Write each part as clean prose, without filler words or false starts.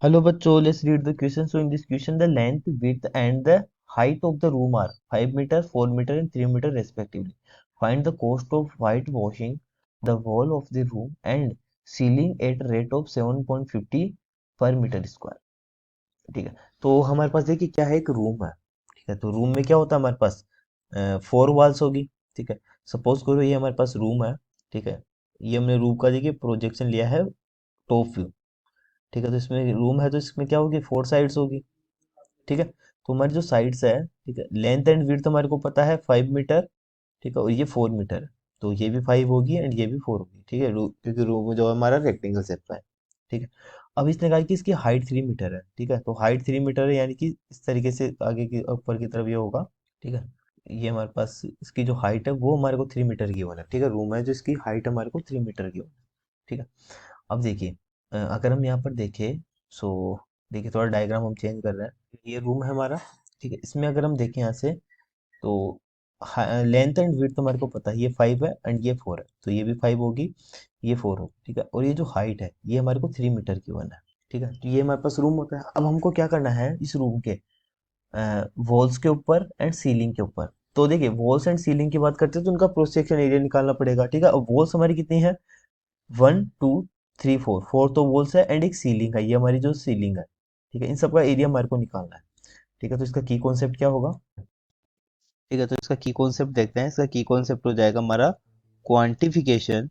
Hello बच्चों, let's read the question. So in this question, the length, width, and the height of the room are 5 meter, 4 meter, and 3 meter respectively. Find the cost of whitewashing the wall of the room and ceiling at rate of 7.50 per meter square. ठीक है, तो हमारे पास देखिए क्या है, एक room है। ठीक है, तो रूम में क्या होता है हमारे पास, 4 वॉल्स होगी। ठीक है, सपोज करो ये हमारे पास रूम है। ठीक है, ये हमने रूम का देखिए प्रोजेक्शन लिया है, टॉप व्यू। ठीक है, तो इसमें रूम है तो इसमें क्या होगी, 4 साइड्स होगी। ठीक है, तो हमारी जो साइड्स है, ठीक है, लेंथ एंड विड्थ हमारे को पता है 5 मीटर। ठीक है, और ये 4 मीटर, तो ये भी 5 होगी एंड ये भी 4 होगी। ठीक है, क्योंकि रूम जो हमारा रेक्टेंगल शेप का है। ठीक है, अब इसने कहा कि इसकी हाइट 3 मीटर है। ठीक है, तो हाइट 3 मीटर है, यानी कि इस तरीके से आगे की ऊपर की तरफ ये होगा। ठीक है, ये हमारे पास इसकी जो हाइट है वो हमारे को 3 मीटर की होना है। ठीक है, रूम है जो इसकी हाइट हमारे को 3 मीटर की होना है। ठीक है, अब देखिए, अगर हम यहाँ पर देखें, सो देखिए थोड़ा डायग्राम हम चेंज कर रहे हैं। ये रूम है हमारा। ठीक है, इसमें अगर हम देखें यहाँ से, तो लेंथ एंड विड्थ तो हमारे को पता है, ये 5 है एंड ये 4 है, तो ये भी 5 होगी, ये 4 होगी। ठीक है, और ये जो हाइट है ये हमारे को 3 मीटर की वन है। ठीक है, तो ये हमारे पास रूम होता है। अब हमको क्या करना है, इस रूम के वॉल्स के ऊपर एंड सीलिंग के ऊपर। तो देखिए वॉल्स एंड सीलिंग की बात करते हैं तो उनका क्रॉस सेक्शन एरिया निकालना पड़ेगा। ठीक है, अब वॉल्स हमारी कितनी है, 1 2 3 4, 4 तो वॉल्स है एंड एक सीलिंग है, ये हमारी जो सीलिंग है। ठीक है, इन सब का एरिया हमारे को निकालना है। ठीक है, तो इसका की कॉन्सेप्ट क्या होगा। ठीक है, तो इसका की कॉन्सेप्ट देखते हैं। इसका की कॉन्सेप्ट हो जाएगा हमारा क्वांटिफिकेशन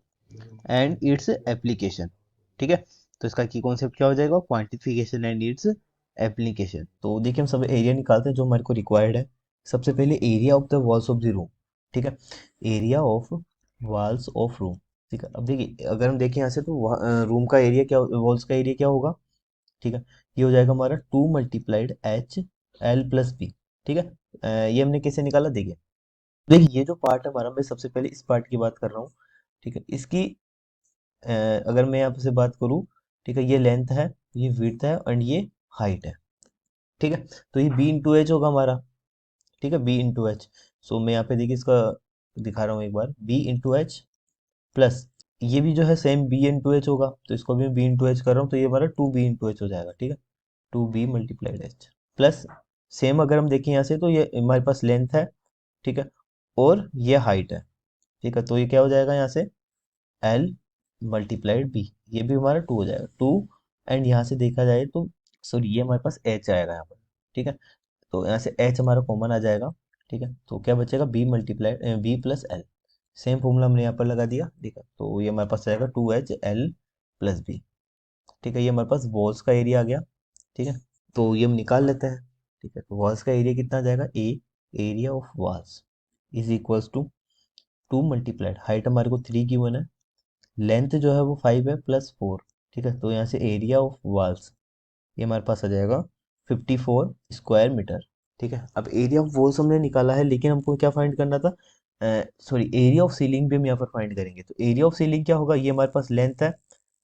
एंड इट्स एप्लीकेशन। ठीक है, तो इसका की कॉन्सेप्ट क्या हो जाएगा, क्वांटिफिकेशन एंड इट्स एप्लीकेशन। तो देखिए हम सब एरिया निकालते हैं जो हमारे को रिक्वायर्ड है। सबसे पहले area of the walls of the room. ठीक है, area of walls of room. ठीक है, अब देखिए अगर हम देखें यहाँ से तो रूम का एरिया क्या, वॉल्स का एरिया क्या होगा। ठीक है, ये हो जाएगा हमारा 2 × H L + B। ठीक है, ये हमने कैसे निकाला, देखिए देखिए ये जो पार्ट है हमारा, मैं सबसे पहले इस पार्ट की बात कर रहा हूँ। ठीक है, इसकी अगर मैं आपसे बात करूँ, ठीक है, ये लेंथ है, ये विड्थ है एंड ये हाइट है। ठीक है, तो ये B × H होगा हमारा। ठीक है, B × H। सो मैं यहाँ पे देखिए इसका दिखा रहा हूँ एक बार, B × H प्लस ये भी जो है सेम B × H होगा, तो इसको भी मैं B × H कर रहा हूँ, तो ये हमारा 2B × H हो जाएगा। ठीक है, 2B × H प्लस सेम अगर हम देखें यहाँ से तो ये हमारे पास लेंथ है। ठीक है, और ये हाइट है। ठीक है, तो ये क्या हो जाएगा यहाँ से, L × B, ये भी हमारा 2 हो जाएगा, 2। एंड यहाँ से देखा जाए तो, सॉरी, ये हमारे पास H आएगा यहाँ पर। ठीक है, तो यहाँ से H हमारा कॉमन आ जाएगा। ठीक है, तो क्या बचेगा, B + L। सेम फॉर्मूला हमने यहाँ पर लगा दिया। ठीक है, तो ये हमारे पास आएगा 2HL + B। ठीक है, ये हमारे पास वॉल्स का एरिया आ गया। ठीक है, तो ये हम निकाल लेते हैं। ठीक है, तो वॉल्स का एरिया कितना आ जाएगा, area of walls is equals to 2 × height हमारे को 3 गिवन है, लेंथ जो है वो 5 है +4। ठीक है, तो यहाँ से एरिया ऑफ वॉल्स ये हमारे पास आ जाएगा 54 स्क्वायर मीटर। ठीक है, अब एरिया ऑफ वॉल्स हमने निकाला है, लेकिन हमको क्या फाइंड करना था, सॉरी, एरिया ऑफ सीलिंग भी हम यहाँ पर फाइंड करेंगे। तो एरिया ऑफ सीलिंग क्या होगा, ये हमारे पास लेंथ है।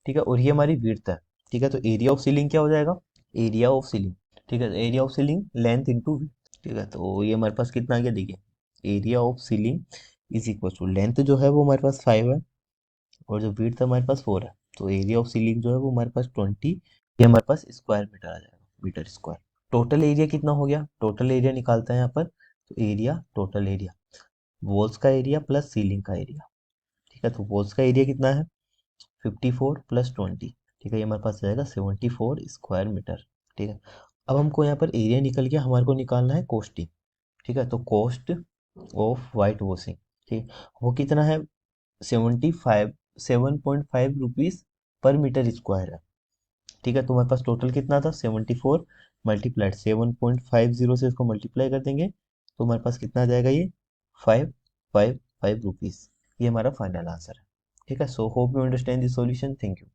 ठीक है, और ये हमारी विड्थ है। ठीक है, तो एरिया ऑफ सीलिंग क्या हो जाएगा, एरिया ऑफ सीलिंग। ठीक है, area of ceiling length into width. ठीक है, तो ये हमारे पास कितना आ गया, देखिए area of ceiling is equal to, length जो है वो हमारे पास 5 है और जो विड्थ हमारे पास 4 है, तो एरिया ऑफ सीलिंग जो है वो हमारे पास 20, ये हमारे पास स्क्वायर मीटर आ जाएगा, मीटर स्क्वायर। टोटल एरिया कितना हो गया, टोटल एरिया निकालते हैं यहाँ पर। तो एरिया, टोटल एरिया, वॉल्स का एरिया प्लस सीलिंग का एरिया। ठीक है, तो वॉल्स का एरिया कितना है, 54 + 20। ठीक है, ये हमारे पास जाएगा 74 स्क्वायर मीटर। ठीक है, अब हमको यहाँ पर एरिया निकल गया, हमारे को निकालना है कॉस्टिंग। ठीक है, तो कॉस्ट ऑफ वाइट वॉशिंग, ठीक, वो कितना है, 7.5 रुपीज पर मीटर स्क्वायर है। ठीक है, तो हमारे पास टोटल कितना था, 74 मल्टीप्लाइड 7.50 से इसको मल्टीप्लाई कर देंगे, तो हमारे पास कितना आ जाएगा, ये 555 रुपीज। ये हमारा फाइनल आंसर है। ठीक है, so hope you understand this solution, thank you.